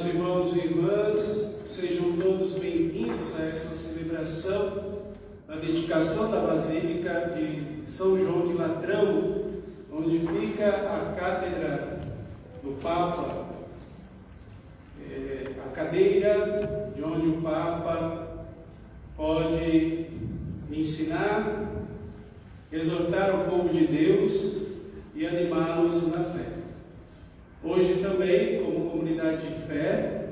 Amados irmãos e irmãs, sejam todos bem-vindos a esta celebração, a dedicação da Basílica de São João de Latrão, onde fica a cátedra do Papa, a cadeira de onde o Papa pode ensinar, exortar o povo de Deus e animá-los na fé. Hoje também, como comunidade de fé,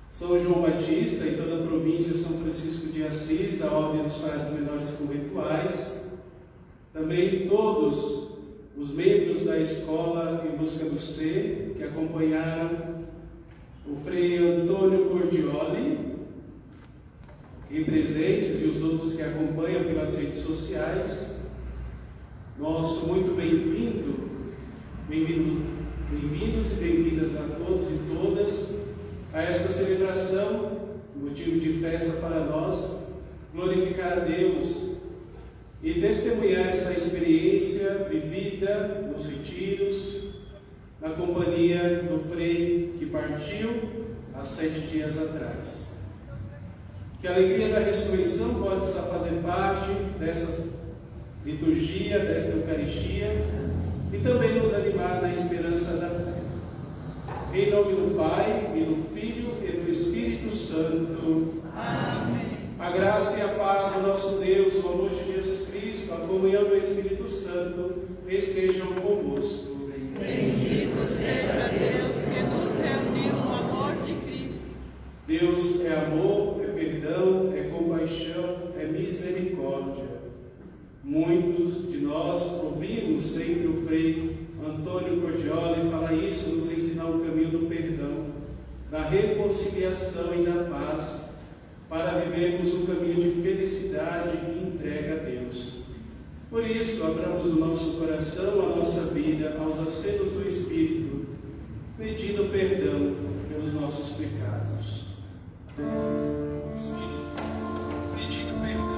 São João Batista e toda a província São Francisco de Assis, da Ordem dos Frades Menores Conventuais, também todos os membros da Escola em Busca do Ser, que acompanharam o Frei Antônio Cordioli, aqui presentes, e os outros que acompanham pelas redes sociais. Nosso muito bem-vindos e bem-vindas a todos e todas a esta celebração, motivo de festa para nós, glorificar a Deus e testemunhar essa experiência vivida nos retiros, na companhia do Frei que partiu há 7 dias atrás. Que a alegria da ressurreição possa fazer parte dessa liturgia, desta Eucaristia, e também nos animar na esperança da fé. Em nome do Pai, e do Filho, e do Espírito Santo. Amém. A graça e a paz do nosso Deus, o amor de Jesus Cristo, a comunhão do Espírito Santo, estejam convosco. Bendito seja Deus que nos reuniu no amor de Cristo. Deus é amor, é perdão, é compaixão, é misericórdia. Muitos de nós ouvimos sempre o Frei Antônio Cordioli falar isso, nos ensinar o caminho do perdão, da reconciliação e da paz, para vivermos um caminho de felicidade e entrega a Deus. Por isso, abramos o nosso coração, a nossa vida, aos acenos do Espírito, pedindo perdão pelos nossos pecados. Pedindo perdão.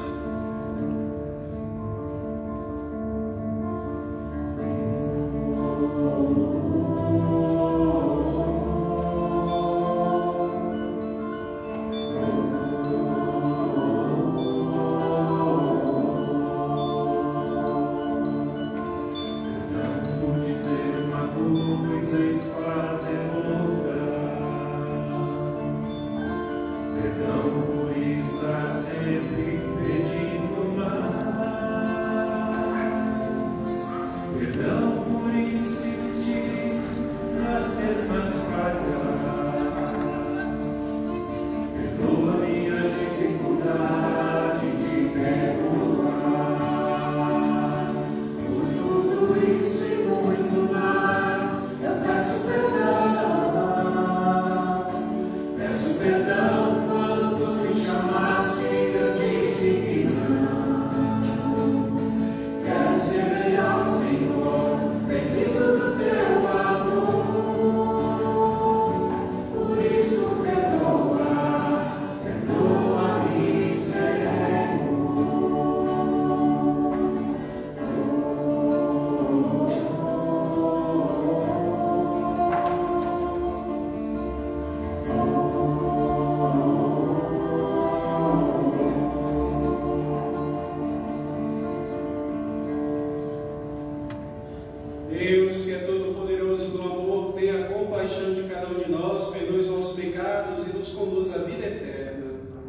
Deus, que é todo-poderoso do amor, tenha compaixão de cada um de nós, perdoe os nossos pecados e nos conduz à vida eterna.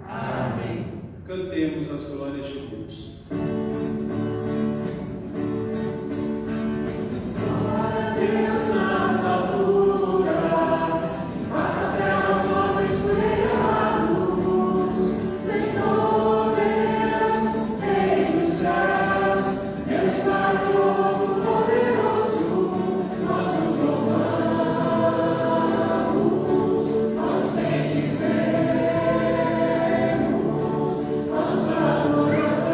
Amém. Cantemos as glórias de Deus. Glória a Deus nas alturas, paz na terra aos homens cuidados. Senhor Deus, Rei dos céus, Deus Pai Todo-Poderoso, nós nos louvamos, nós bendizemos, nós nos adoramos.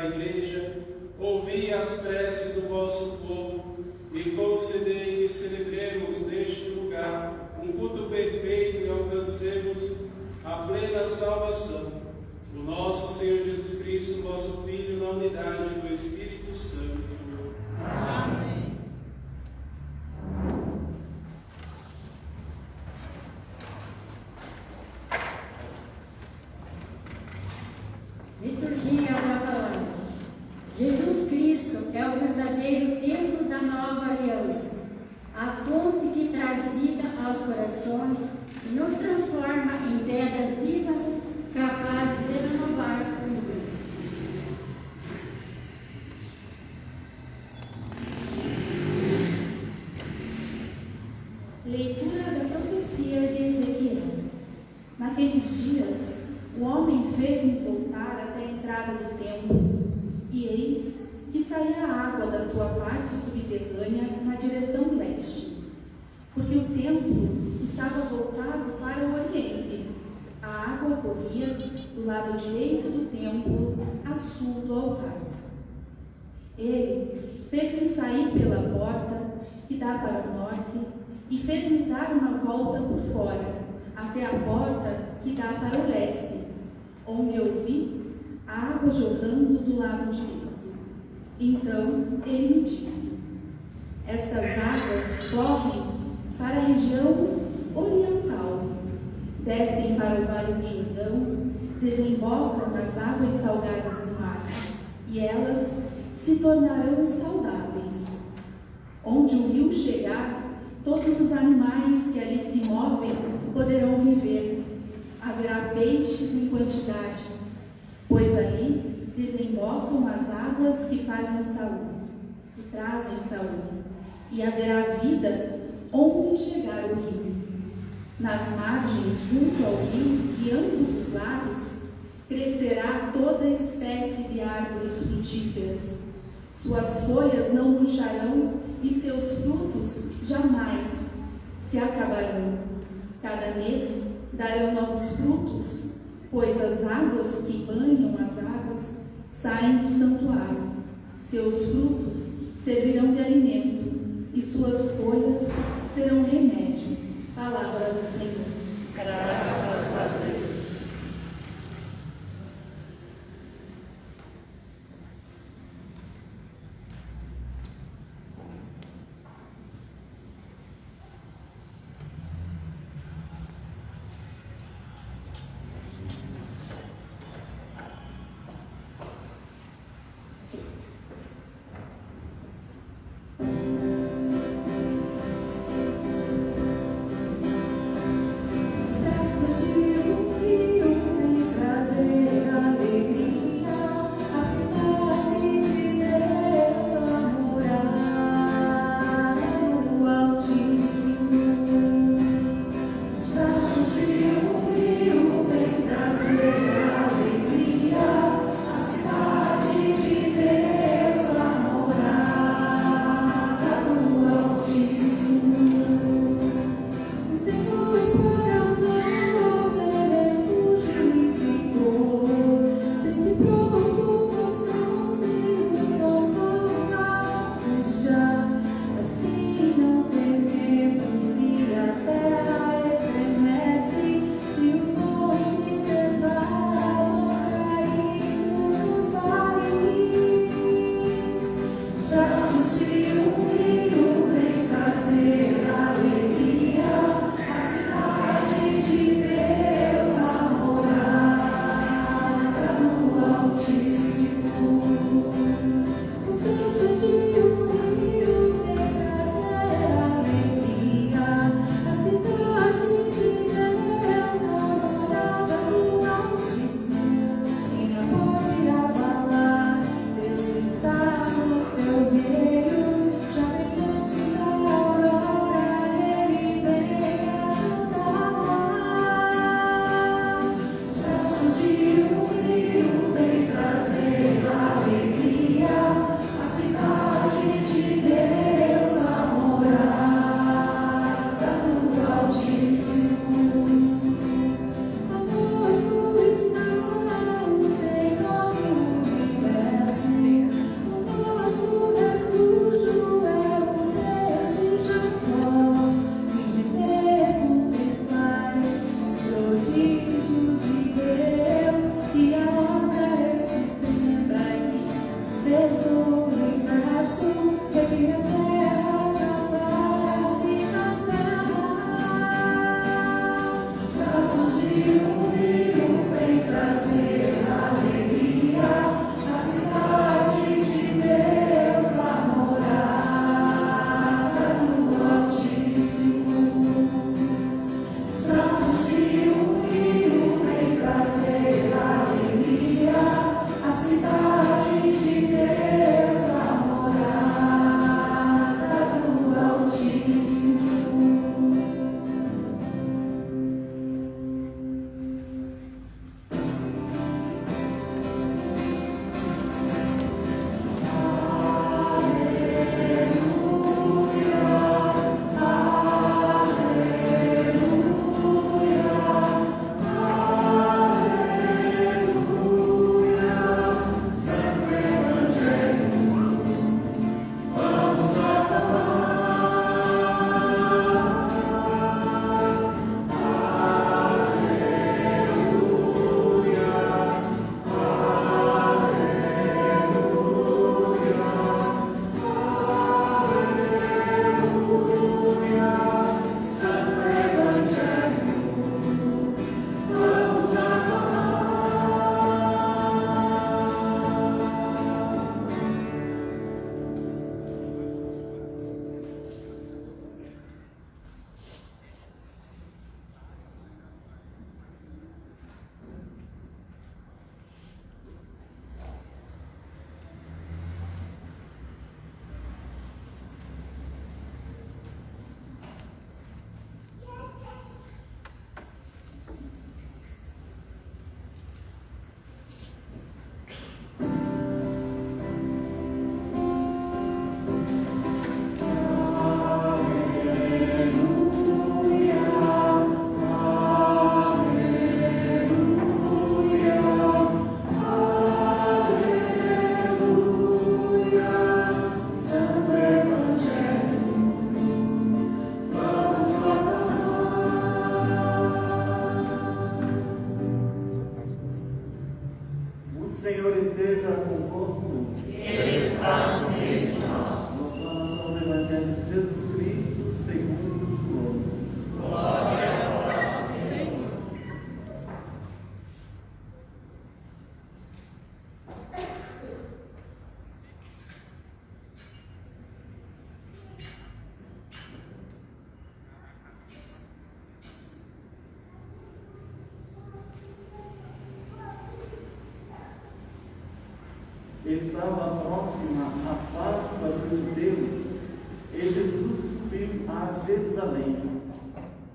Igreja, ouvi as preces do vosso povo e concedei que celebremos neste lugar um culto perfeito e alcancemos a plena salvação. O nosso Senhor Jesus Cristo, vosso Filho, na unidade do Espírito Santo. Amém. Liturgia da Palavra. Jesus Cristo é o verdadeiro templo da nova aliança, a fonte que traz vida aos corações e nos transforma em pedras vivas, capazes de renovar o mundo. Leitura da profecia de Ezequiel. Naqueles dias, o homem fez-me voltar até a entrada do templo, e eis que saía a água da sua parte subterrânea na direção leste, porque o templo estava voltado para o oriente. A água corria do lado direito do templo, a sul do altar. Ele fez-me sair pela porta que dá para o norte e fez-me dar uma volta por fora, até a porta que dá para o leste, onde eu vi a água jorrando do lado direito. Então ele me disse: estas águas correm para a região oriental, descem para o Vale do Jordão, desembocam nas águas salgadas do mar, e elas se tornarão saudáveis. Onde o rio chegar, todos os animais que ali se movem poderão viver. Haverá peixes em quantidade, pois ali desembocam as águas que fazem saúde, que trazem saúde, e haverá vida onde chegar o rio. Nas margens, junto ao rio, e ambos os lados, crescerá toda espécie de árvores frutíferas. Suas folhas não murcharão e seus frutos jamais se acabarão. Cada mês darão novos frutos, pois as águas que banham as águas saem do santuário. Seus frutos servirão de alimento e suas folhas serão remédio. Palavra do Senhor. Graças a Deus. Os braços fez o universo, reprime as terras, a paz e a terra. Os braços de um rio vem trazer alegria, a cidade de Deus, a morada do Altíssimo. Os braços de um rio vem trazer alegria, a cidade de Deus, a morada do Altíssimo. O Senhor esteja convosco. Ele está no meio de nós. Proclamação do Evangelho de Jesus Cristo segundo João. Glória a vós, Senhor. Estava próxima a Páscoa dos judeus e Jesus subiu a Jerusalém.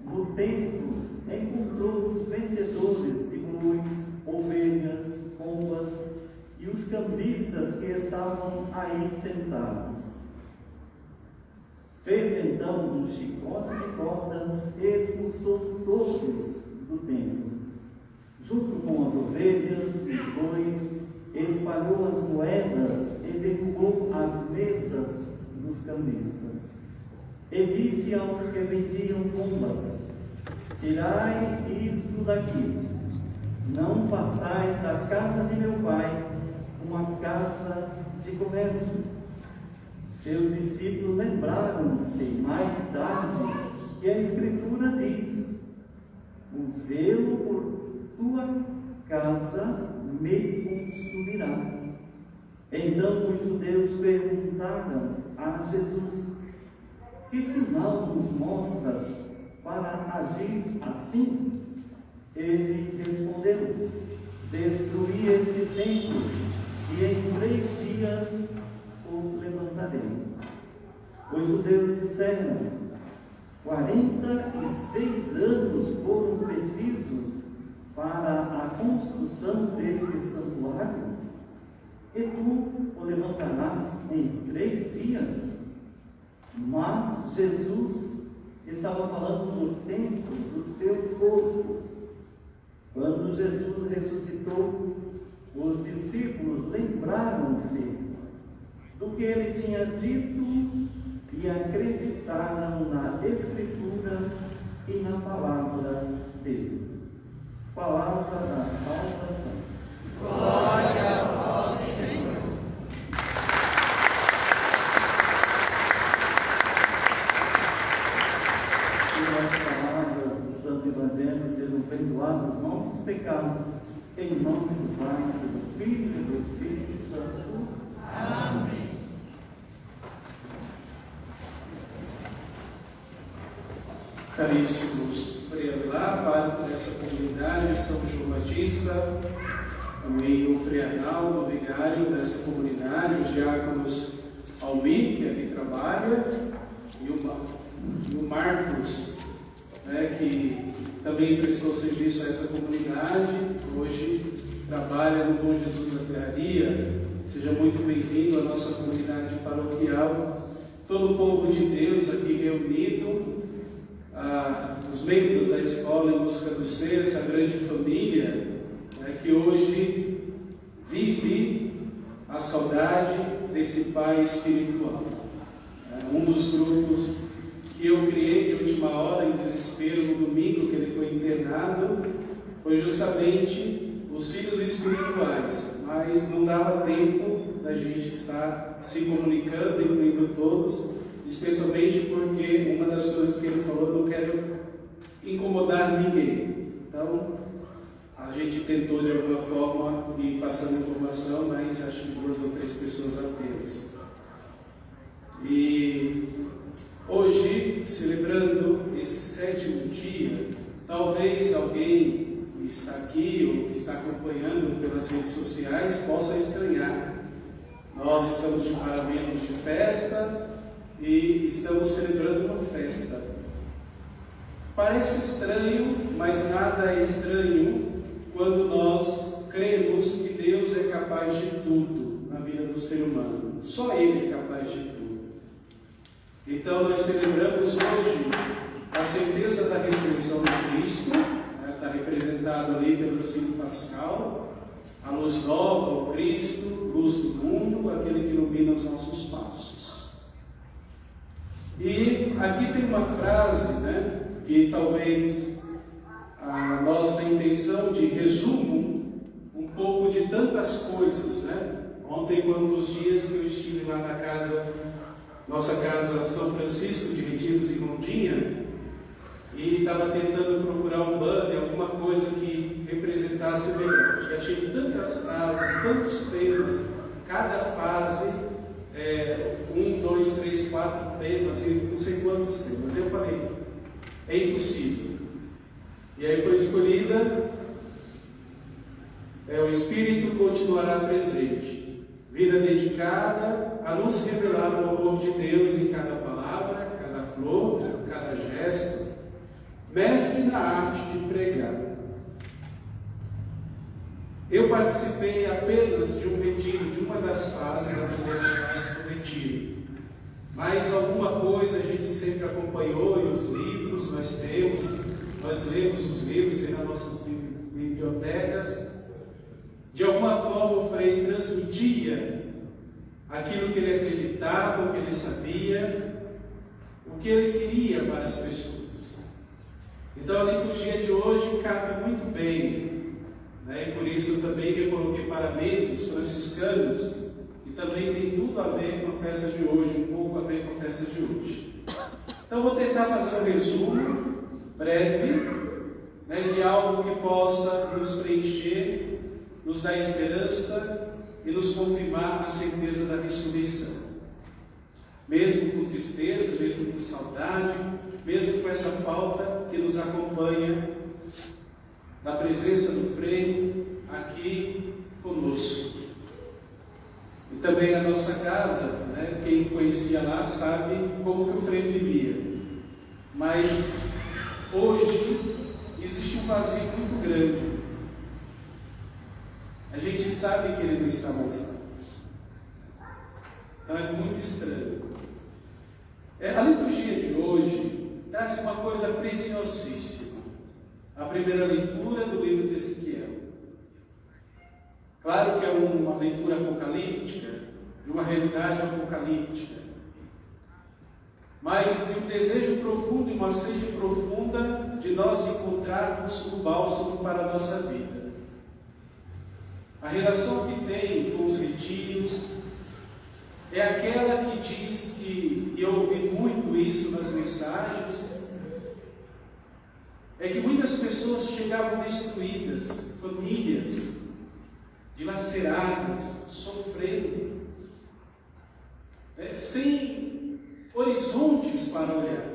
No templo, encontrou os vendedores de bois, ovelhas, pombas e os cambistas que estavam aí sentados. Fez então um chicote de cordas e expulsou todos do templo, junto com as ovelhas e os bois. Espalhou as moedas e derrubou as mesas dos cambistas. E disse aos que vendiam pombas: tirai isto daqui, não façais da casa de meu pai uma casa de comércio. Seus discípulos lembraram-se mais tarde que a Escritura diz: o zelo por tua casa me consumirá. Então os judeus perguntaram a Jesus: que sinal nos mostras para agir assim? Ele respondeu: destruí este templo e em 3 dias o levantarei. Os judeus disseram: 46 anos foram precisos para a construção deste santuário, e tu o levantarás em 3 dias? Mas Jesus estava falando do templo do teu corpo. Quando Jesus ressuscitou, os discípulos lembraram-se do que ele tinha dito e acreditaram na Escritura e na palavra dele. Palavra da salvação. Glória a vós, Senhor. caríssimos Frei Abelar, pároco dessa comunidade, São João Batista, também o Frei Arnaldo, vigário dessa comunidade, os diáconos Almir, que aqui trabalha, e o Marcos, né, que também prestou serviço a essa comunidade, hoje trabalha no Bom Jesus da Ferraria. Seja muito bem-vindo à nossa comunidade paroquial, todo o povo de Deus aqui reunido, os membros da escola em busca do ser, essa grande família, né, que hoje vive a saudade desse pai espiritual. Um dos grupos que eu criei de última hora, em desespero, no domingo que ele foi internado, foi justamente os filhos espirituais, mas não dava tempo da gente estar se comunicando, incluindo todos, especialmente porque uma das coisas que ele falou, eu não quero incomodar ninguém. Então, a gente tentou de alguma forma ir passando informação, mas acho que 2 ou 3 pessoas apenas. E hoje, celebrando esse 7º dia, talvez alguém que está aqui ou que está acompanhando pelas redes sociais possa estranhar. Nós estamos de paramentos de festa e estamos celebrando uma festa. Parece estranho, mas nada é estranho quando nós cremos que Deus é capaz de tudo na vida do ser humano. Só Ele é capaz de tudo. Então nós celebramos hoje a certeza da ressurreição de Cristo, né? Está representado ali pelo signo pascal, a luz nova, o Cristo, luz do mundo, aquele que ilumina os nossos passos. E aqui tem uma frase, né, que talvez a nossa intenção de resumo um pouco de tantas coisas, né? Ontem foi um dos dias que eu estive lá na casa, nossa casa São Francisco de Retiros em Rondinha, e estava tentando procurar um banner, alguma coisa que representasse melhor. Eu achei tantas frases, tantos temas, cada fase, 1, 2, 3, 4 temas, e não sei quantos temas. Eu falei, é impossível. E aí foi escolhida, o Espírito continuará presente, vida dedicada a nos revelar o amor de Deus em cada palavra, cada flor, cada gesto, mestre na arte de pregar. Eu participei apenas de um retiro, de uma das fases da primeira fase do retiro, mas alguma coisa a gente sempre acompanhou, e os livros nós lemos os livros, tem nas nossas bibliotecas. De alguma forma o Frei transmitia aquilo que ele acreditava, o que ele sabia, o que ele queria para as pessoas. Então a liturgia de hoje cabe muito bem, né? E por isso também eu coloquei paramentos franciscanos, que também tem tudo a ver com a festa de hoje, um pouco a ver com a festa de hoje. Então vou tentar fazer um resumo breve, né, de algo que possa nos preencher, nos dar esperança e nos confirmar a certeza da ressurreição. Mesmo com tristeza, mesmo com saudade, mesmo com essa falta que nos acompanha da presença do Frei aqui conosco. E também a nossa casa, né, quem conhecia lá sabe como que o Frei vivia. Mas hoje existe um vazio muito grande. A gente sabe que ele não está mais lá. Então é muito estranho. A liturgia de hoje traz uma coisa preciosíssima. A primeira leitura do livro de Ezequiel. Claro que é uma leitura apocalíptica, de uma realidade apocalíptica, mas de um desejo profundo e uma sede profunda de nós encontrarmos o bálsamo para a nossa vida. A relação que tem com os retiros é aquela que diz que, e eu ouvi muito isso nas mensagens, é que muitas pessoas chegavam destruídas, famílias dilaceradas, sofrendo, sem horizontes para olhar.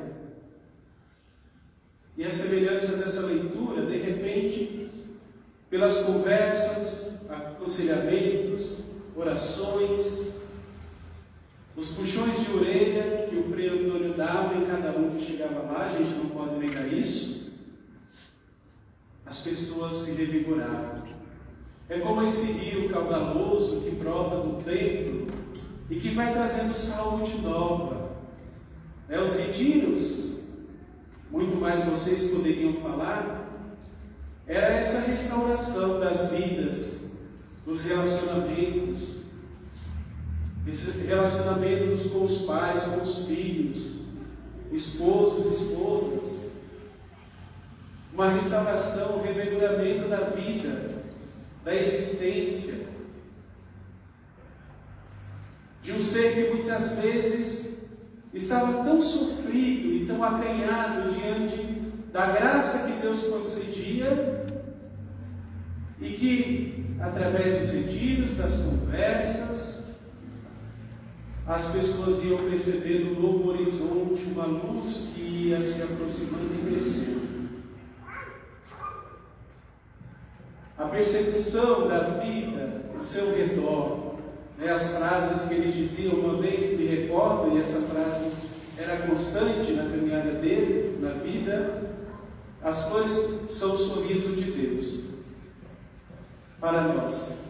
E a semelhança dessa leitura, de repente, pelas conversas, aconselhamentos, orações, os puxões de orelha que o Frei Antônio dava em cada um que chegava lá, a gente não pode negar isso, as pessoas se revigoravam. É como esse rio caudaloso que brota do templo e que vai trazendo saúde nova. Os retiros, muito mais vocês poderiam falar, era essa restauração das vidas, dos relacionamentos, esses relacionamentos com os pais, com os filhos, esposos, esposas, uma restauração, um revigoramento da vida, da existência, de um ser que muitas vezes estava tão sofrido e tão acanhado diante da graça que Deus concedia, e que, através dos retiros, das conversas, as pessoas iam percebendo um novo horizonte, uma luz que ia se aproximando e crescendo. A percepção da vida ao seu redor, as frases que ele dizia, uma vez me recordo, e essa frase era constante na caminhada dele, na vida: as flores são o sorriso de Deus para nós.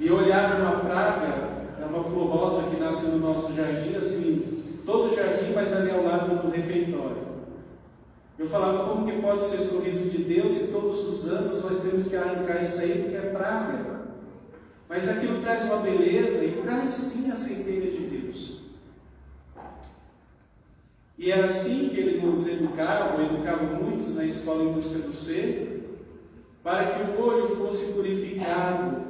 E eu olhava uma praga, é uma flor rosa que nasce no nosso jardim, assim, todo o jardim, mas ali ao lado do refeitório. Eu falava, como que pode ser sorriso de Deus se todos os anos nós temos que arrancar isso aí porque é praga? Mas aquilo traz uma beleza e traz sim a centelha de Deus. E era assim que ele nos educava muitos na escola Em Busca do Ser, para que o olho fosse purificado,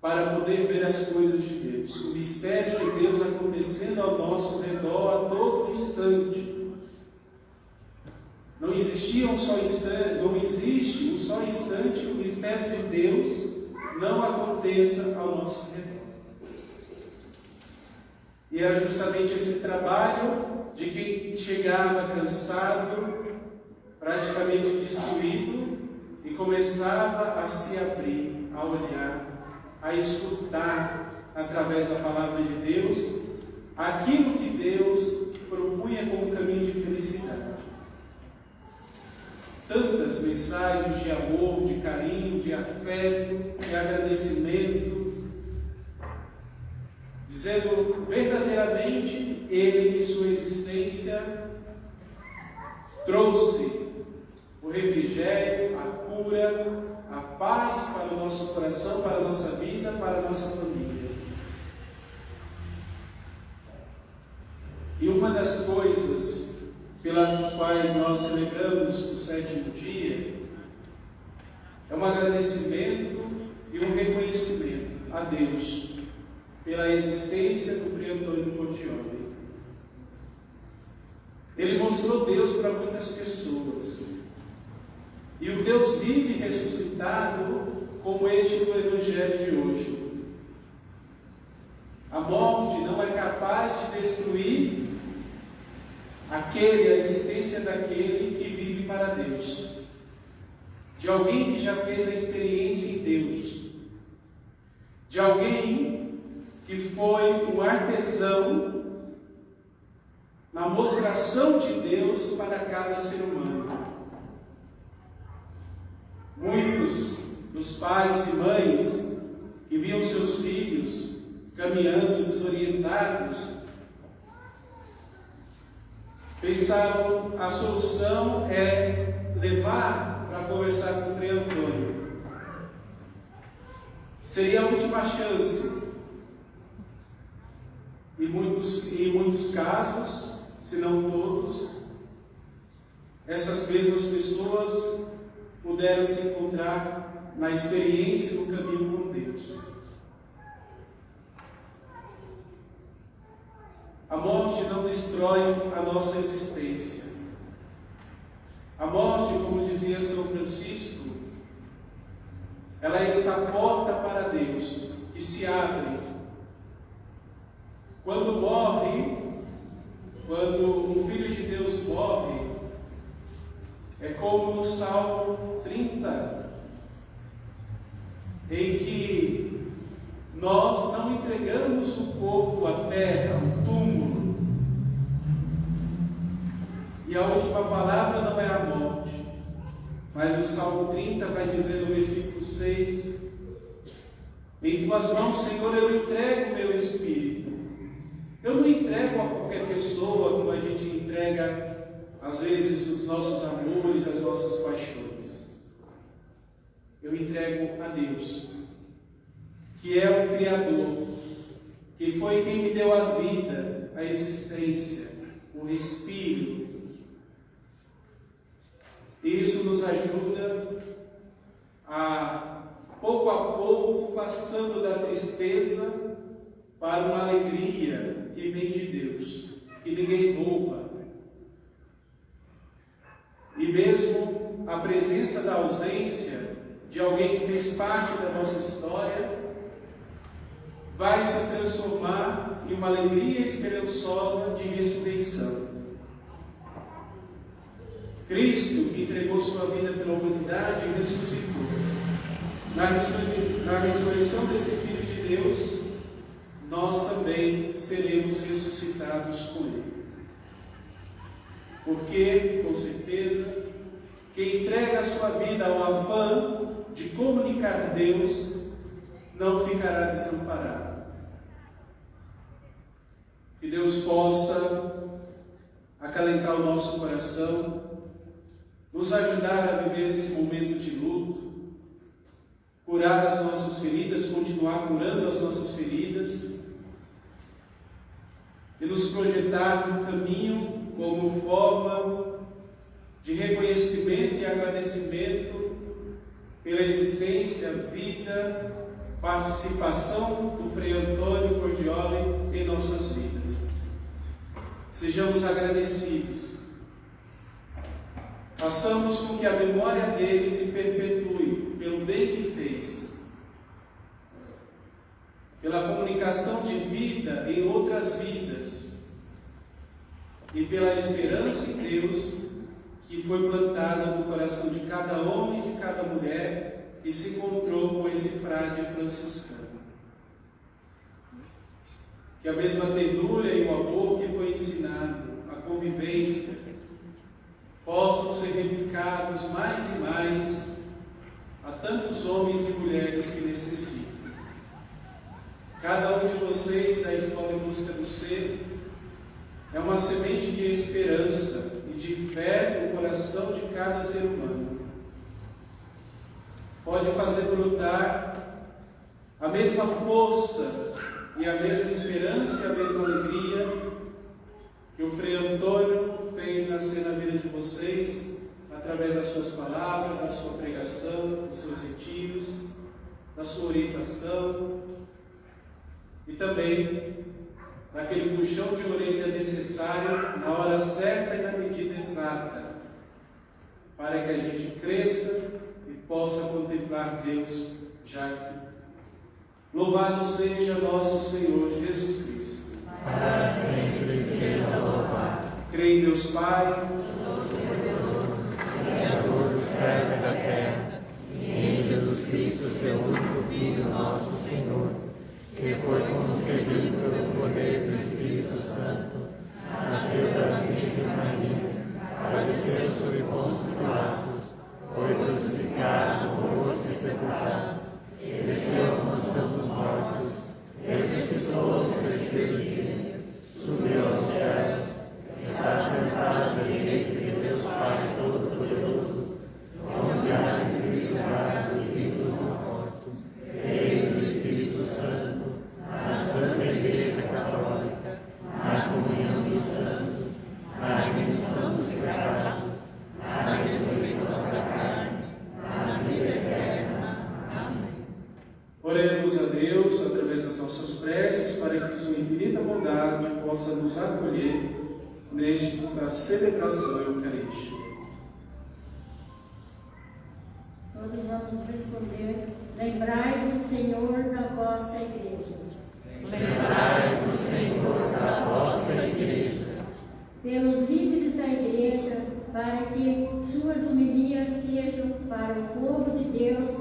para poder ver as coisas de Deus, o mistério de Deus acontecendo ao nosso redor a todo instante. Não existe um só instante que o mistério de Deus não aconteça ao nosso redor. E era justamente esse trabalho de quem chegava cansado, praticamente destruído, e começava a se abrir, a olhar, a escutar através da palavra de Deus aquilo que Deus propunha como caminho de felicidade. Tantas mensagens de amor, de carinho, de afeto, de agradecimento, dizendo verdadeiramente ele em sua existência trouxe o refrigério, a cura, a paz para o nosso coração, para a nossa vida, para a nossa família. E uma das coisas pelas quais nós celebramos o 7º dia é um agradecimento e um reconhecimento a Deus pela existência do Frei Antônio Portioli. Ele mostrou Deus para muitas pessoas, e o Deus vivo e ressuscitado como este do Evangelho de hoje. A morte não é capaz de destruir a existência daquele que vive para Deus, de alguém que já fez a experiência em Deus, de alguém que foi um artesão na mostração de Deus para cada ser humano. Muitos dos pais e mães que viam seus filhos caminhando desorientados pensaram, a solução é levar para conversar com o Frei Antônio. Seria a última chance. Em muitos casos, se não todos, essas mesmas pessoas puderam se encontrar na experiência do caminho com Deus. A morte não destrói a nossa existência. A morte, como dizia São Francisco, ela é esta porta para Deus, que se abre. Quando morre, quando um filho de Deus morre, é como no Salmo 30, em que nós não entregamos o corpo à terra, ao túmulo, e a última palavra não é a morte, mas o Salmo 30 vai dizer no versículo 6: em tuas mãos, Senhor, eu entrego o meu espírito. Eu não entrego a qualquer pessoa, como a gente entrega, às vezes, os nossos amores, as nossas paixões. Eu entrego a Deus, que é o Criador, que foi quem me deu a vida, a existência, o respiro. E isso nos ajuda a, pouco a pouco, passando da tristeza para uma alegria que vem de Deus, que ninguém rouba. E mesmo a presença da ausência de alguém que fez parte da nossa história vai se transformar em uma alegria esperançosa de ressurreição. Cristo entregou sua vida pela humanidade e ressuscitou. Na ressurreição desse Filho de Deus, nós também seremos ressuscitados com Ele. Porque, com certeza, quem entrega a sua vida ao afã de comunicar a Deus, não ficará desamparado. Que Deus possa acalentar o nosso coração, nos ajudar a viver esse momento de luto, curar as nossas feridas, continuar curando as nossas feridas, e nos projetar no caminho como forma de reconhecimento e agradecimento pela existência, vida, participação do Frei Antônio Cordioli em nossas vidas. Sejamos agradecidos. Façamos com que a memória dele se perpetue pelo bem que fez, pela comunicação de vida em outras vidas e pela esperança em Deus que foi plantada no coração de cada homem e de cada mulher que se encontrou com esse frade franciscano. Que a mesma ternura e o amor que foi ensinado, a convivência, possam ser replicados mais e mais a tantos homens e mulheres que necessitam. Cada um de vocês da Escola em Busca do Ser é uma semente de esperança e de fé no coração de cada ser humano. Pode fazer brotar a mesma força e a mesma esperança e a mesma alegria que o Frei Antônio fez nascer na vida de vocês, através das suas palavras, da sua pregação, dos seus retiros, da sua orientação, e também daquele puxão de orelha necessário na hora certa e na medida exata, para que a gente cresça e possa contemplar Deus já aqui. Louvado seja nosso Senhor Jesus Cristo. Para sempre seja louvado. Creio em Deus Pai, Criador do céu e da terra, e em Jesus Cristo, seu único Filho, nosso Senhor, que foi concebido pelo poder do Espírito Santo, nasceu da Virgem Maria, padeceu sob Pôncio Pilatos, foi crucificado, morto e sepultado, desceu ao mansão dos mortos, ressuscitou no terceiro dia, subiu aos céus, está sentado à direita de Deus Pai Todo-Poderoso, onde há de vir julgar os vivos e os mortos. Creio no Espírito Santo, na Santa Igreja Católica, na comunhão dos santos, na remissão dos pecados, na ressurreição da carne, na vida eterna. Amém. oremos a Deus através das nossas preces, para que sua infinita bondade possa nos acolher nesta celebração eucarística. Todos vamos responder: lembrai-vos, Senhor, da vossa igreja. Lembrai-vos, Senhor, da vossa igreja. para o povo de Deus,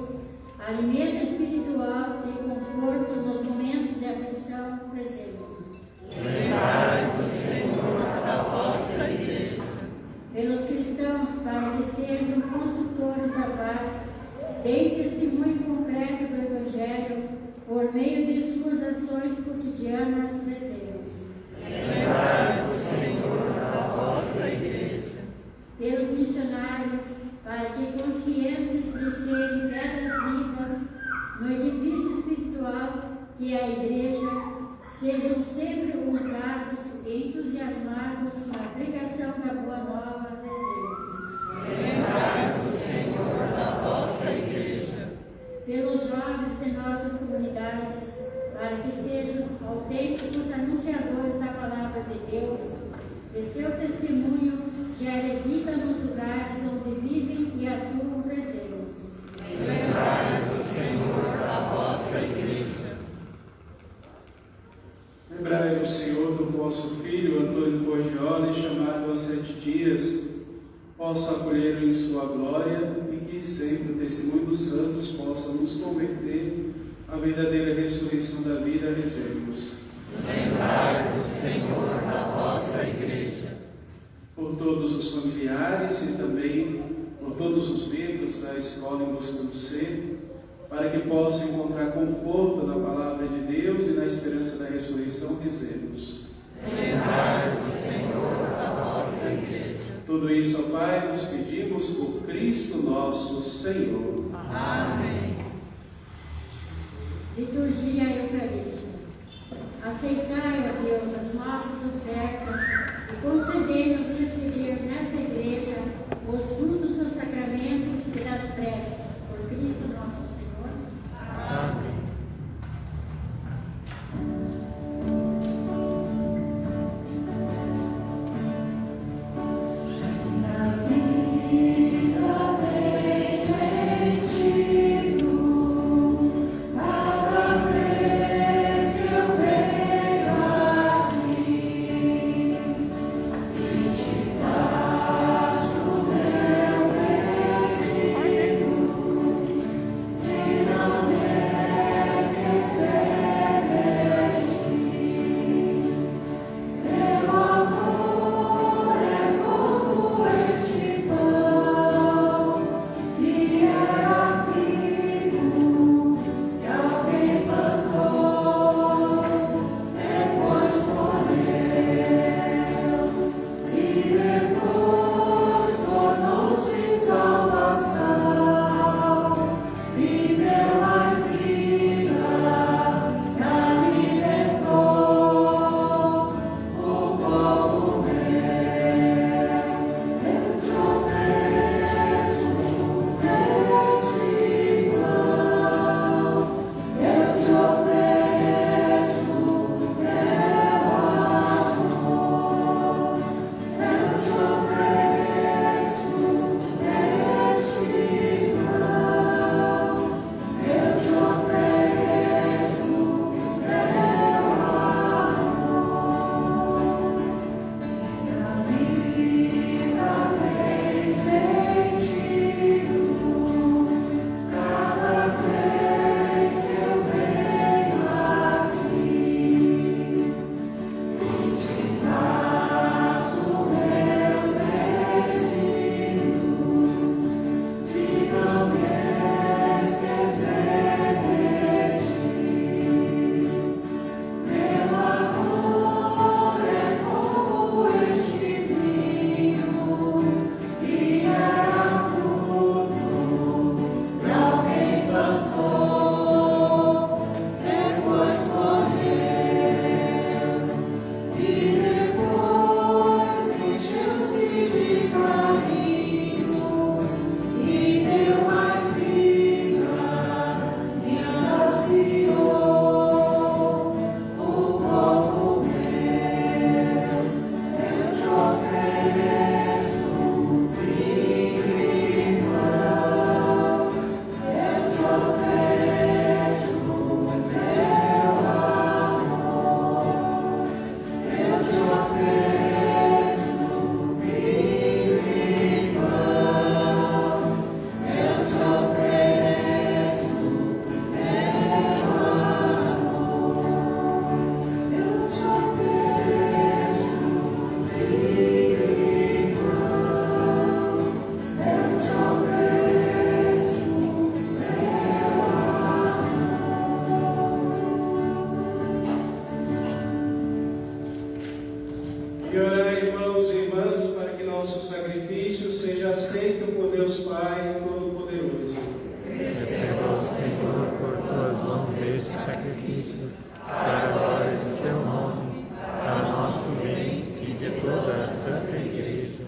alimento espiritual e conforto nos momentos de aflição, rezemos. Lembrai-vos, Senhor, da vossa Igreja. Pelos cristãos, para que sejam construtores da paz, deem testemunho concreto do Evangelho, por meio de suas ações cotidianas, rezemos. Lembrai-vos, Senhor, da vossa Igreja. Pelos missionários, para que, conscientes de serem pedras vivas no edifício espiritual que é a Igreja, sejam sempre usados e entusiasmados na pregação da Boa Nova, rezemos. Lembrai-vos, Senhor, da vossa Igreja. Pelos jovens de nossas comunidades, para que sejam autênticos anunciadores da Palavra de Deus, e seu testemunho gere vida nos lugares onde vivem e atuam, rezemos. Lembrai-vos, Senhor, da vossa Igreja. Lembrai-vos, Senhor, do vosso Filho Antônio Borgioli, chamado há 7 dias, possa acolhê-lo em sua glória e que sempre o testemunho dos santos possa nos converter à verdadeira ressurreição da vida, rezemos. Lembrai-vos, Senhor, da vossa Igreja. Por todos os familiares e também por todos os membros da Escola em Busca do Ser, para que possam encontrar conforto na Palavra de Deus e na esperança da ressurreição, rezemos. Lembrai-vos, Senhor, da vossa Igreja. Tudo isso, ó Pai, nos pedimos por Cristo nosso Senhor. Amém. Liturgia Eucarística. Aceitai, ó Deus, as nossas ofertas e concedei-nos receber nesta Igreja os frutos dos sacramentos e das preces. Por Cristo nosso Senhor. Amém. Te nosso sacrifício seja aceito por Deus Pai Todo-Poderoso. Receba o Senhor por tuas mãos este sacrifício, para a glória de seu nome, para o nosso bem e de toda a Santa Igreja.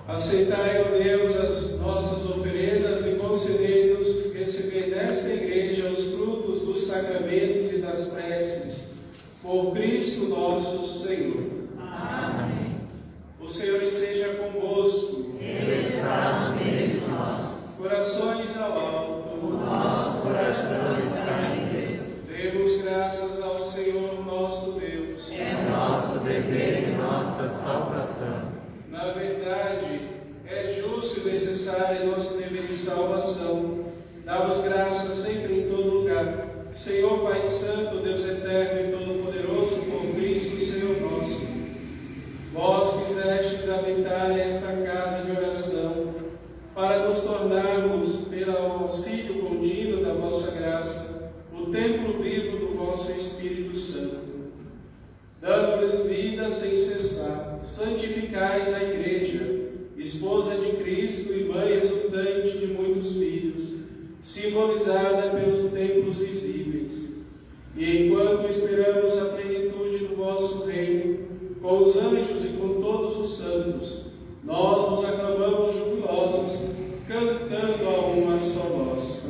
Aceitai, ó Deus, as nossas oferendas e concedei-nos receber desta Igreja os frutos dos sacramentos e das preces, por Cristo nosso Senhor. Amém. O Senhor esteja convosco. Ele está no meio de nós. Corações ao alto. Nosso coração está em Deus. Demos graças ao Senhor nosso Deus. É nosso dever e nossa salvação. Na verdade, é justo e necessário nosso dever e salvação. Dá-vos graças sempre em todo lugar. Senhor Pai Santo, Deus Eterno e Todo-Poderoso, por Cristo, Senhor nosso. Vós quisestes habitar esta casa de oração, para nos tornarmos, pelo auxílio contínuo da vossa graça, o templo vivo do vosso Espírito Santo. Dando-lhes vida sem cessar, santificais a Igreja, esposa de Cristo e mãe exultante de muitos filhos, simbolizada pelos templos visíveis. E enquanto esperamos a plenitude do vosso reino, com os anjos e com todos os santos, nós nos aclamamos jubilosos, cantando a uma só voz.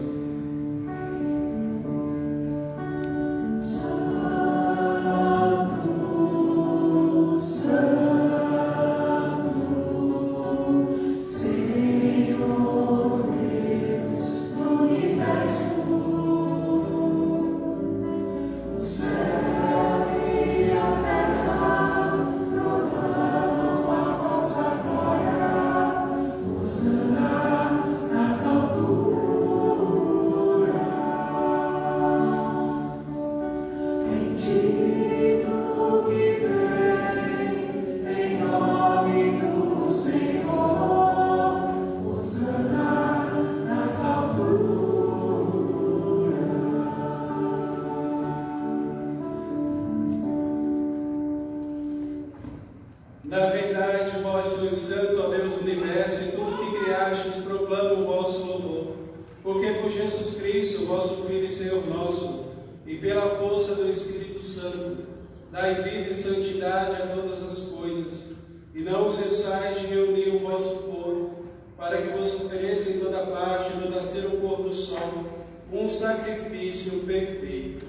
Na verdade, vós sois santo, ó Deus do universo, e tudo que criastes proclama o vosso louvor. Porque por Jesus Cristo, vosso Filho e Senhor nosso, e pela força do Espírito Santo, dais vida e santidade a todas as coisas, e não cessais de reunir o vosso povo, para que vos ofereça em toda parte, no nascer o pôr do sol, um sacrifício perfeito.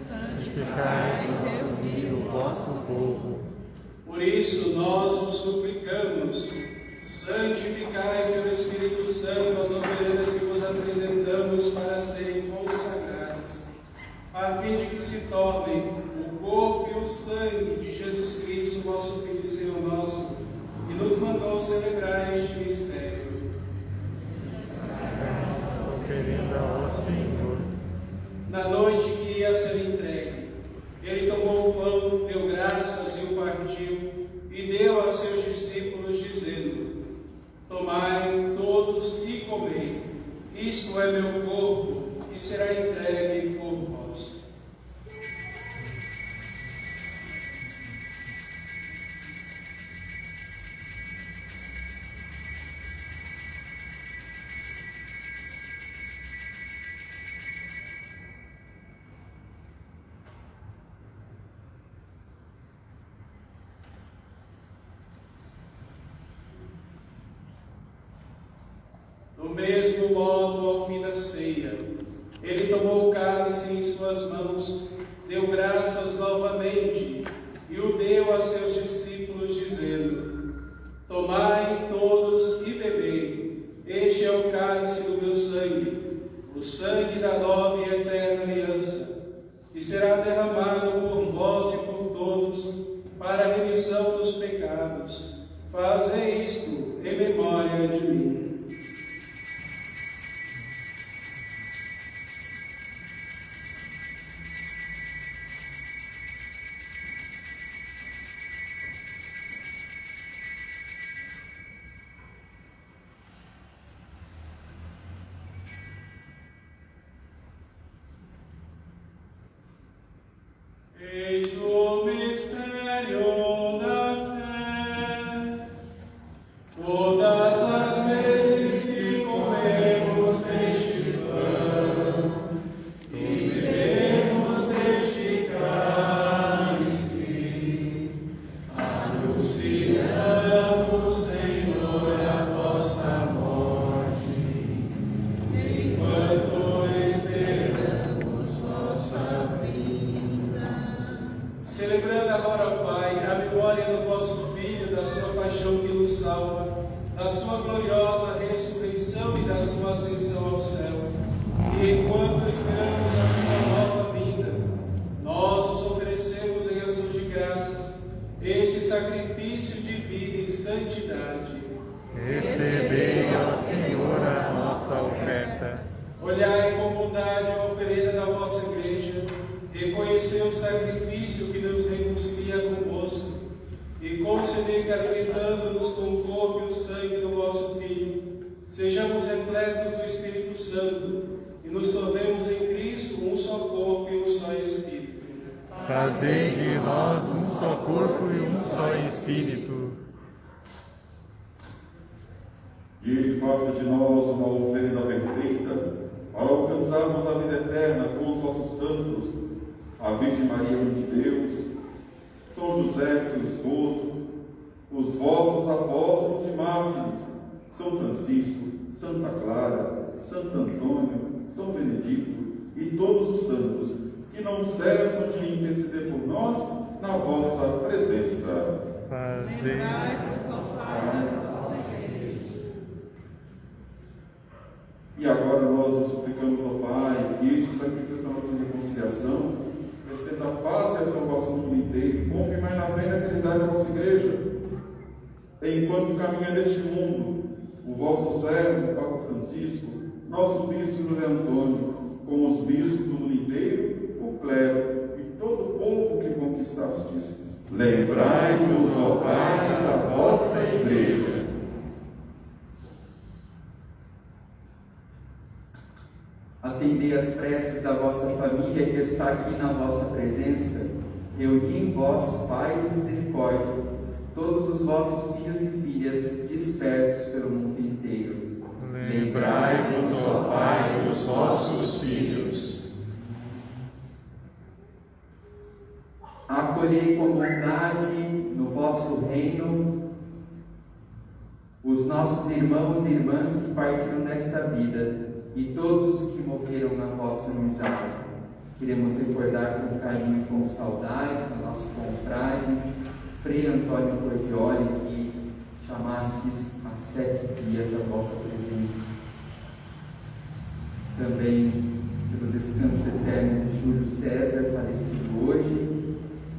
Santificai e reuni o vosso povo. Por isso nós vos suplicamos, santificai pelo Espírito Santo as oferendas que vos apresentamos para serem consagradas, a fim de que se tornem o corpo e o sangue de Jesus Cristo, vosso Filho e Senhor nosso, que nos mandou celebrar este mistério. Oferenda ao Senhor. Na noite que ia ser entregue, ele tomou o pão, deu graças e o partiu, e deu a seus discípulos, dizendo: tomai todos e comei, isto é meu corpo, que será entregue por vós. Do mesmo modo, ao fim da ceia, ele tomou o cálice em suas mãos, deu graças novamente e o deu a seus discípulos, dizendo: tomai todos e bebei, este é o cálice do meu sangue, o sangue da nova e eterna aliança, que será derramado por vós e por todos para a remissão dos pecados. Fazei isto em memória de mim. Eis o mistério da fé. Celebrando agora, ó Pai, a memória do vosso Filho, da sua paixão que nos salva, da sua gloriosa ressurreição e da sua ascensão ao céu. E enquanto esperamos a sua nova vinda, nós os oferecemos em ação de graças este sacrifício de vida e santidade. Recebei, ó Senhor, a nossa oferta. Olhai com bondade a oferenda da vossa igreja, reconhecei o sacrifício que nos reconcilia convosco, e concedei que, alimentando-nos com o corpo e o sangue do vosso Filho, sejamos repletos do Espírito Santo e nos tornemos em Cristo um só corpo e um só Espírito. Fazei de nós um só corpo e um só Espírito. Que Ele faça de nós uma oferenda perfeita para alcançarmos a vida eterna com os vossos santos, a Virgem Maria, Mãe de Deus, São José, seu esposo, os vossos apóstolos e mártires, São Francisco, Santa Clara, Santo Antônio, São Benedito e todos os santos, que não cessam de interceder por nós na vossa presença. Lembrai-vos, ó Pai, da vossa igreja. E agora nós nos suplicamos ao Pai que este sacrifício da nossa reconciliação estenda a paz e a salvação do mundo inteiro, confirmai na fé e na caridade a vossa igreja. Enquanto caminha neste mundo, o vosso servo, o Papa Francisco, nosso bispo José Antônio, com os bispos do mundo inteiro, o clero e todo o povo que conquistastes. Lembrai-vos, ó Pai, da vossa igreja. Atendei as preces da vossa família que está aqui na vossa presença. Reuni em vós, Pai de misericórdia, todos os vossos filhos e filhas dispersos pelo mundo inteiro. Lembrai-vos, ó Pai, dos vossos filhos. Acolhei com bondade no vosso reino os nossos irmãos e irmãs que partiram desta vida e todos os que morreram na vossa amizade. Queremos recordar com carinho e com saudade do nosso confrade, Frei Antônio Cordioli, que chamastes há 7 dias a vossa presença. Também pelo descanso eterno de Júlio César, falecido hoje.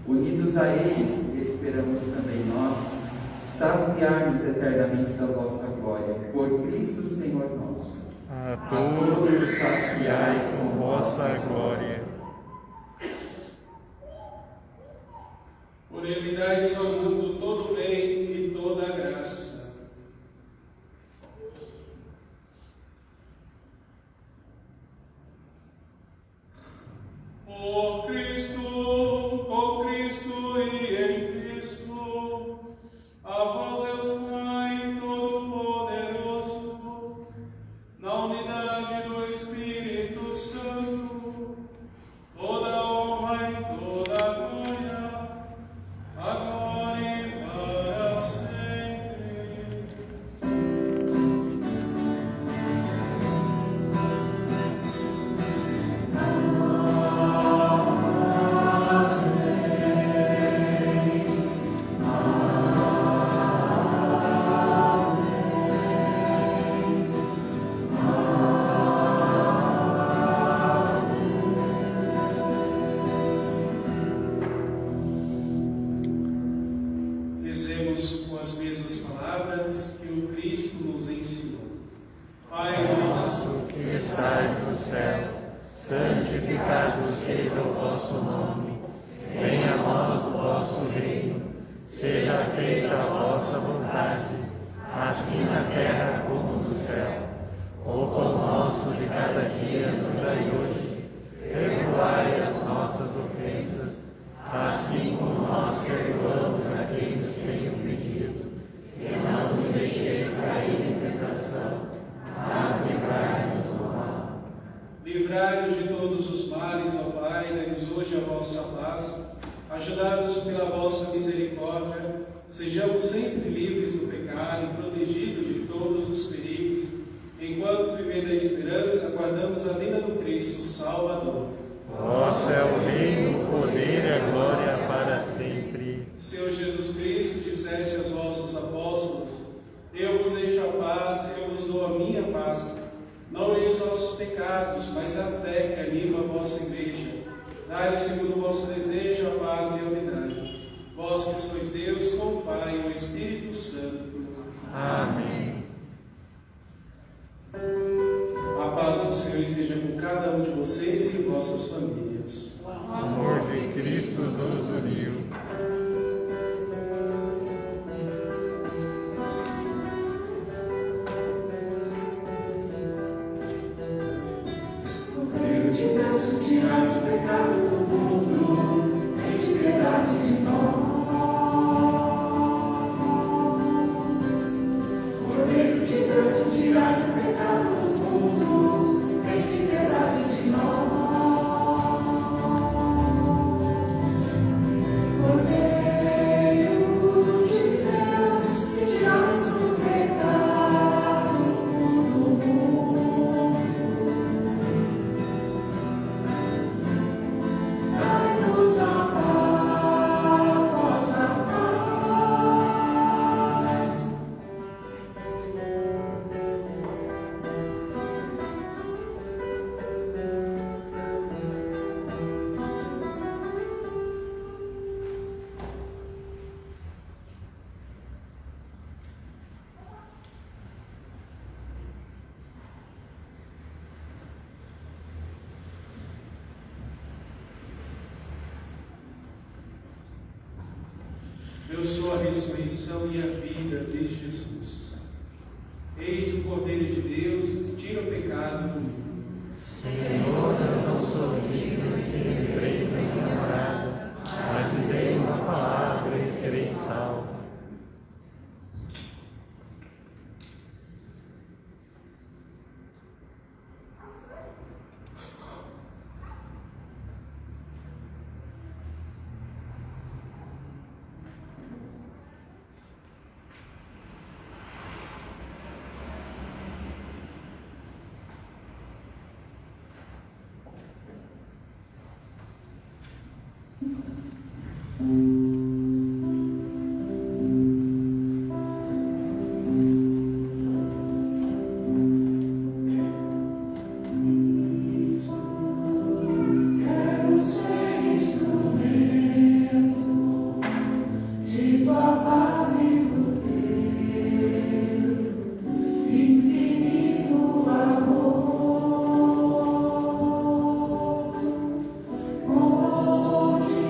Unidos a eles, esperamos também nós saciar-nos eternamente da vossa glória, por Cristo Senhor nosso. A todos saciai com vossa glória. Por ele dais ao mundo todo o bem e toda a graça. Por Cristo, com Cristo e em Cristo, a vós Deus Pai Todo-Poderoso, na unidade do Espírito Santo, toda honra e toda glória, agora e para sempre. Rezemos com as mesmas palavras que o Cristo nos ensinou. Pai nosso, Que estais no céu, santificado seja o vosso nome. Venha a nós o vosso reino. Seja feita a vossa vontade, assim na terra como no céu. O pão nosso de cada dia nos dai hoje. Perdoai as nossas ofensas, assim como nós perdoamos a quem nos tem ofendido. E não nos deixeis cair em tentação, mas livrai-nos do mal. livrai-nos de todos os males, ó Pai, dai-nos hoje a vossa paz. Ajudai-nos pela vossa misericórdia, sejamos sempre livres do pecado e protegidos de todos os perigos. Enquanto vivendo a esperança, aguardamos a vinda do Cristo Salvador. Vosso é o reino, o poder e a glória para vosso desejo, a paz e a unidade. Vós que sois Deus, com o Pai e o Espírito Santo. Amém. A paz do Senhor esteja com cada um de vocês e vossas famílias. O amor de Cristo nos uniu. Eu te peço, tirai o pecado do mundo, tem piedade de nós. Cordeiro de Deus, tirai o pecado do mundo, tem piedade de nós. Cordeiro de Deus, que tirais o pecado do mundo. Dai-nos a paz, vossa paz. Eu sou a ressurreição e a vida de Jesus. Eis o Cordeiro de Deus que tira o pecado do mundo. Senhor, eu não sou digno de que entreis em minha morada, mas dizei uma palavra e serei salvo. Quero ser instrumento de tua paz e do teu infinito amor. Onde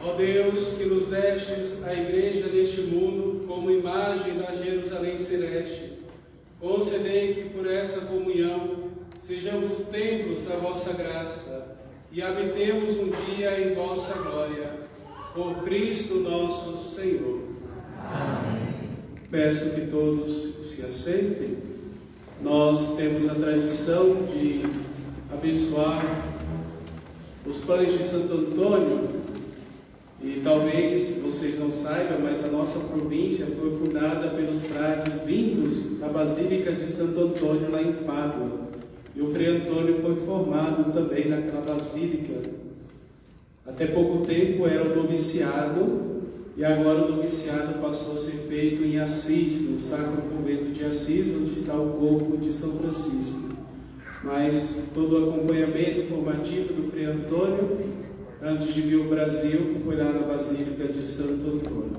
Ó Deus, que nos destes a igreja deste mundo como imagem da Jerusalém celeste, concedei que por essa comunhão sejamos templos da vossa graça e habitemos um dia em vossa glória, por Cristo nosso Senhor. Amém. Peço que todos se assentem. Nós temos a tradição de abençoar os pães de Santo Antônio. E talvez vocês não saibam, mas a nossa província foi fundada pelos frades vindos da Basílica de Santo Antônio, lá em Pádua. E o Frei Antônio foi formado também naquela basílica. Até pouco tempo era o noviciado, e agora o noviciado passou a ser feito em Assis, no Sacro Convento de Assis, onde está o corpo de São Francisco. Mas todo o acompanhamento formativo do Frei Antônio, antes de vir ao Brasil, foi lá na Basílica de Santo Antônio.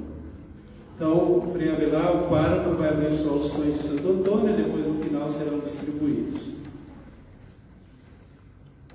Então, o Frei Avelar, o pároco, vai abençoar os pães de Santo Antônio e depois no final serão distribuídos.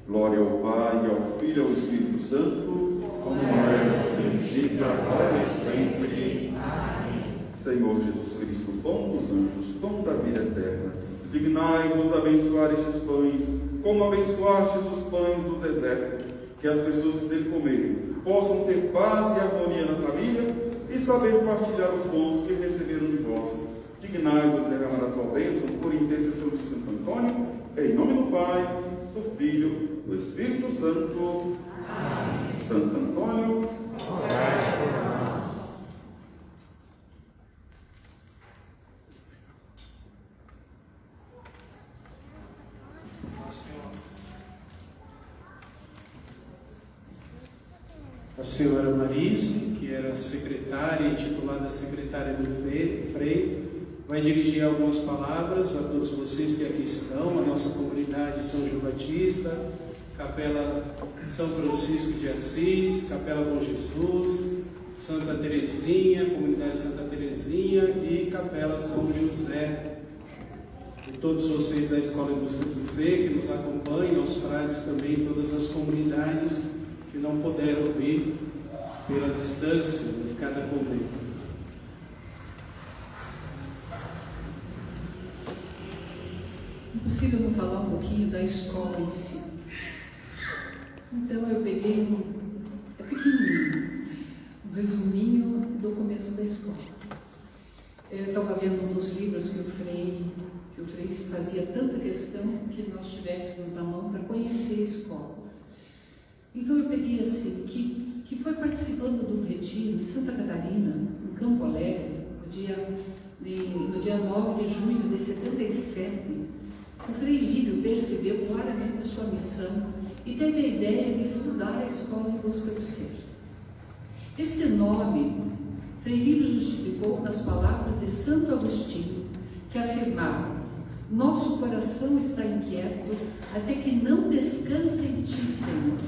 Glória ao Pai, ao Filho e ao Espírito Santo, como era no princípio, agora e sempre. Amém. Senhor Jesus Cristo, pão dos anjos, pão da vida eterna, dignai-vos abençoar estes pães, como abençoastes os pães do deserto, que as pessoas que dele comerem possam ter paz e harmonia na família e saber partilhar os dons que receberam de vós. Dignai-vos derramar a tua bênção por intercessão de Santo Antônio, em nome do Pai, do Filho, do Espírito Santo. Amém. Santo Antônio, orai por nós. A senhora Marise, que era secretária e titulada secretária do Frei, vai dirigir algumas palavras a todos vocês que aqui estão, a nossa comunidade São João Batista, Capela São Francisco de Assis, Capela Bom Jesus, Santa Teresinha, Comunidade Santa Teresinha e Capela São José. E todos vocês da Escola em Busca do Ser, que nos acompanham, aos frades também, todas as comunidades que não puderam vir pela distância de cada convento. É possível não falar um pouquinho da escola em si. Então eu peguei é pequenininho, um resuminho do começo da escola. Eu estava vendo um dos livros que o Frei fazia tanta questão que nós tivéssemos na mão para conhecer a escola. Então eu peguei assim, que foi participando de um retiro em Santa Catarina, no Campo Alegre, no dia 9 de junho de 77, o Frei Lívio percebeu claramente a sua missão e teve a ideia de fundar a Escola em Busca do Ser. Esse nome, Frei Lívio justificou nas palavras de Santo Agostinho, que afirmava: nosso coração está inquieto até que não descanse em ti, Senhor.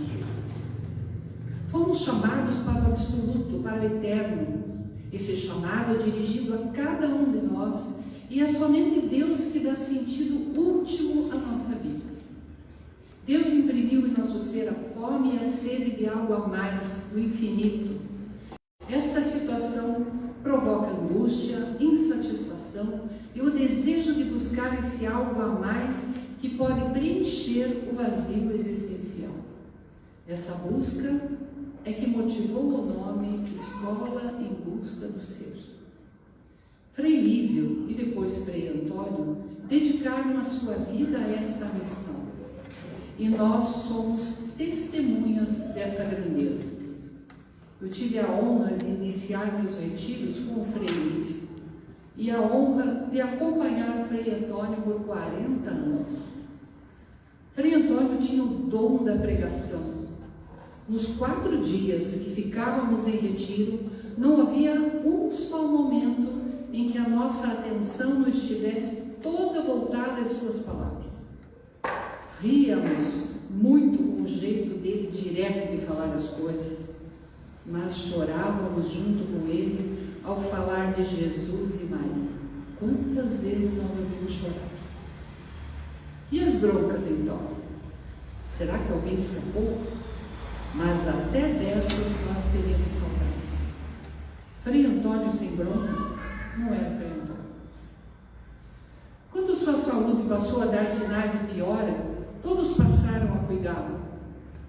Fomos chamados para o absoluto, para o eterno. Esse chamado é dirigido a cada um de nós e é somente Deus que dá sentido último à nossa vida. Deus imprimiu em nosso ser a fome e a sede de algo a mais, do infinito. Esta situação provoca angústia, insatisfação e o desejo de buscar esse algo a mais que pode preencher o vazio existencial. Essa busca é que motivou o nome Escola em Busca do Ser. Frei Lívio e depois Frei Antônio dedicaram a sua vida a esta missão. E nós somos testemunhas dessa grandeza. Eu tive a honra de iniciar meus retiros com o Frei Lívio e a honra de acompanhar o Frei Antônio por 40 anos. Frei Antônio tinha o dom da pregação. Nos 4 dias que ficávamos em retiro, não havia um só momento em que a nossa atenção não estivesse toda voltada às suas palavras. Ríamos muito com o jeito dele direto de falar as coisas, mas chorávamos junto com ele ao falar de Jesus e Maria. Quantas vezes nós ouvimos chorar? E as broncas então? Será que alguém escapou? Mas até dessas nós teríamos saudades. Frei Antônio sem bronca não era Frei Antônio. Quando sua saúde passou a dar sinais de piora, todos passaram a cuidá-lo.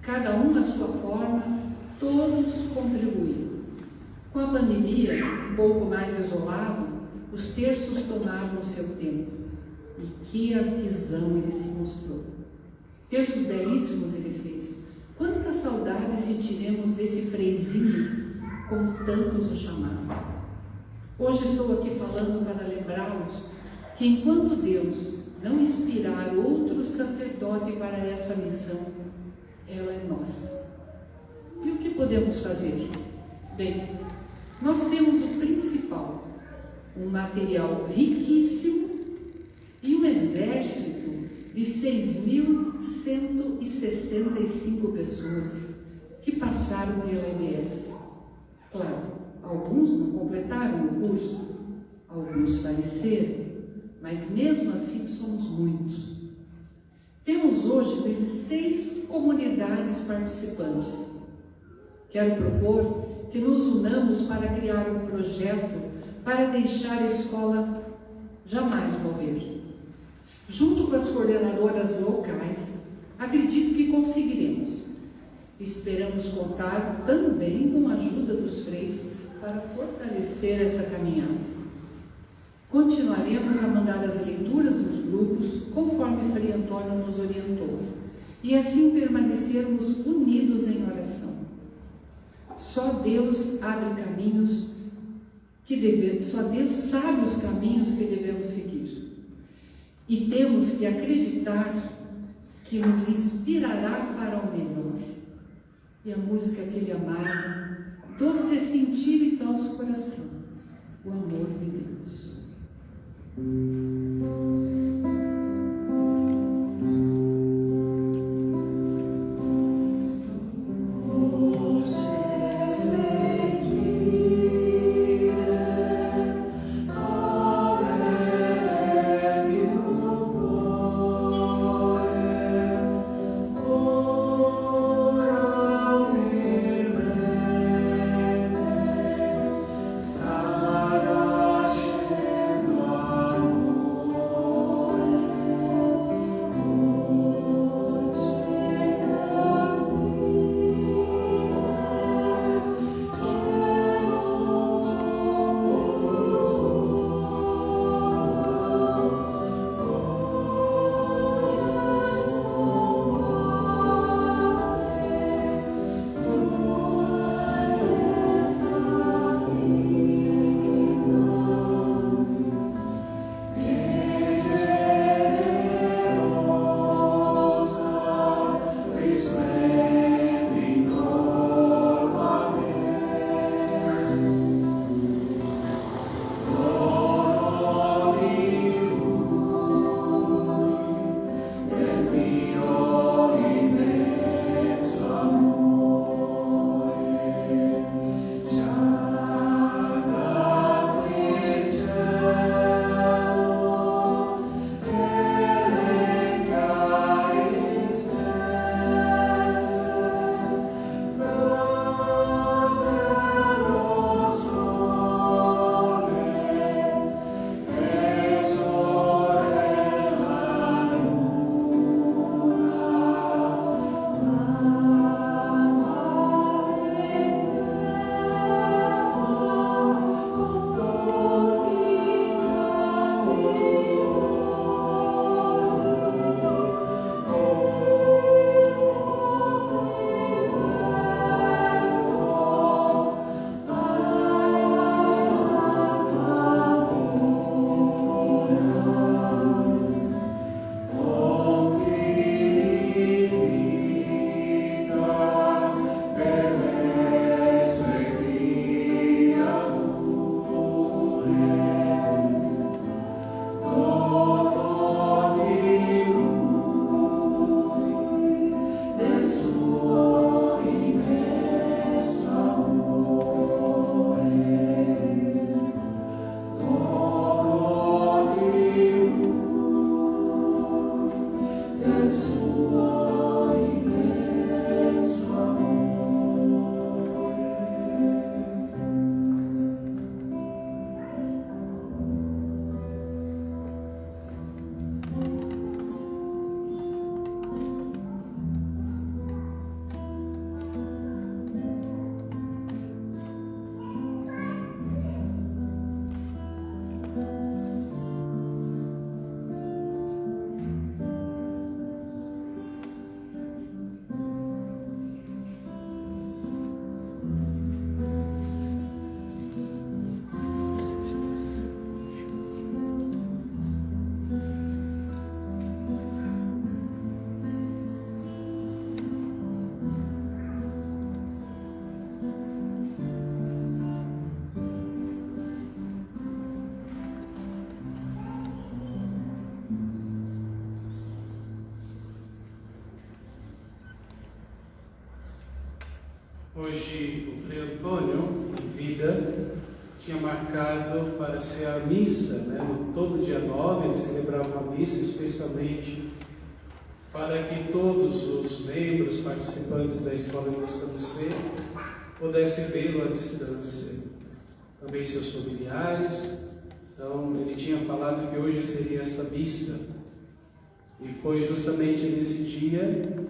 Cada um à sua forma, todos contribuíram. Com a pandemia, um pouco mais isolado, os terços tomaram o seu tempo. E que artesão ele se mostrou. Terços belíssimos ele fez. Quanta saudade sentiremos desse freizinho, como tantos o chamavam. Hoje estou aqui falando para lembrá-los que enquanto Deus não inspirar outro sacerdote para essa missão, ela é nossa. E o que podemos fazer? Bem, nós temos o principal, um material riquíssimo e um exército de 6.165 pessoas que passaram pela EBS. Claro, alguns não completaram o curso, alguns faleceram, mas mesmo assim somos muitos. Temos hoje 16 comunidades participantes. Quero propor que nos unamos para criar um projeto para deixar a escola jamais morrer. Junto com as coordenadoras locais, acredito que conseguiremos. Esperamos contar também com a ajuda dos freis para fortalecer essa caminhada. Continuaremos a mandar as leituras nos grupos, conforme Frei Antônio nos orientou, e assim permanecermos unidos em oração. Só Deus abre caminhos só Deus sabe os caminhos que devemos seguir. E temos que acreditar que nos inspirará para o melhor. E a música que ele amava, doce é sentir em nosso coração o amor de Deus. Sarascendo Hoje o Frei Antônio, em vida, tinha marcado para ser a missa, no todo dia 9 ele celebrava uma missa especialmente para que todos os membros, participantes da Escola Música do Ser, pudessem vê-lo à distância. Também seus familiares. Então ele tinha falado que hoje seria essa missa. E foi justamente nesse dia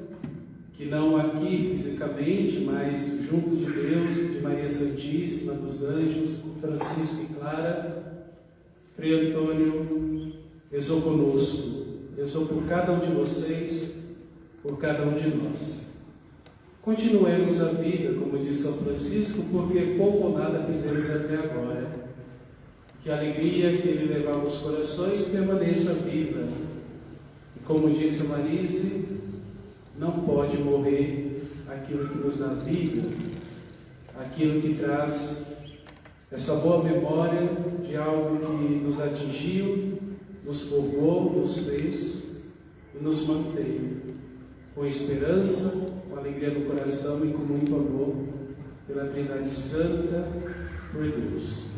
que não aqui fisicamente, mas junto de Deus, de Maria Santíssima, dos anjos, Francisco e Clara, Frei Antônio rezou conosco, rezou por cada um de vocês, por cada um de nós. Continuemos a vida, como disse São Francisco, porque pouco ou nada fizemos até agora. Que a alegria que ele levava aos corações permaneça viva. E como disse a Marise, não pode morrer aquilo que nos dá vida, aquilo que traz essa boa memória de algo que nos atingiu, nos formou, nos fez e nos mantém com esperança, com alegria no coração e com muito amor pela Trindade Santa, por Deus.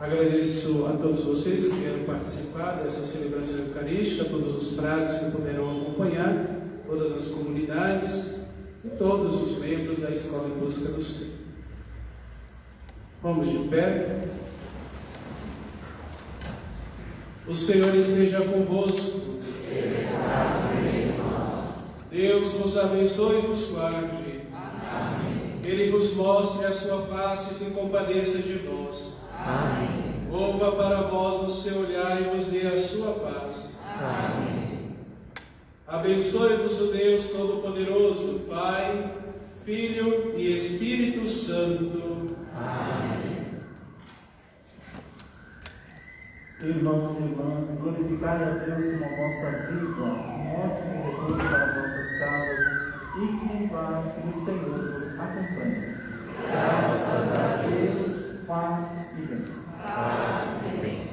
Agradeço a todos vocês que vieram participar dessa celebração eucarística, a todos os frades que puderam acompanhar, todas as comunidades e todos os membros da Escola em Busca do Ser. Vamos de pé. O Senhor esteja convosco. Deus vos abençoe e vos guarde. Amém. Ele vos mostre a sua face e se compadeça de vós. Amém. Volva para vós o seu olhar e vos dê a sua paz. Amém. Abençoe-vos o Deus Todo-Poderoso, Pai, Filho e Espírito Santo. Amém. Irmãos e irmãs, glorificai a Deus com a vossa vida, um ótimo retorno para vossas casas e que em paz o Senhor vos acompanhe. Graças a Deus. Paz e bem. Paz e bem.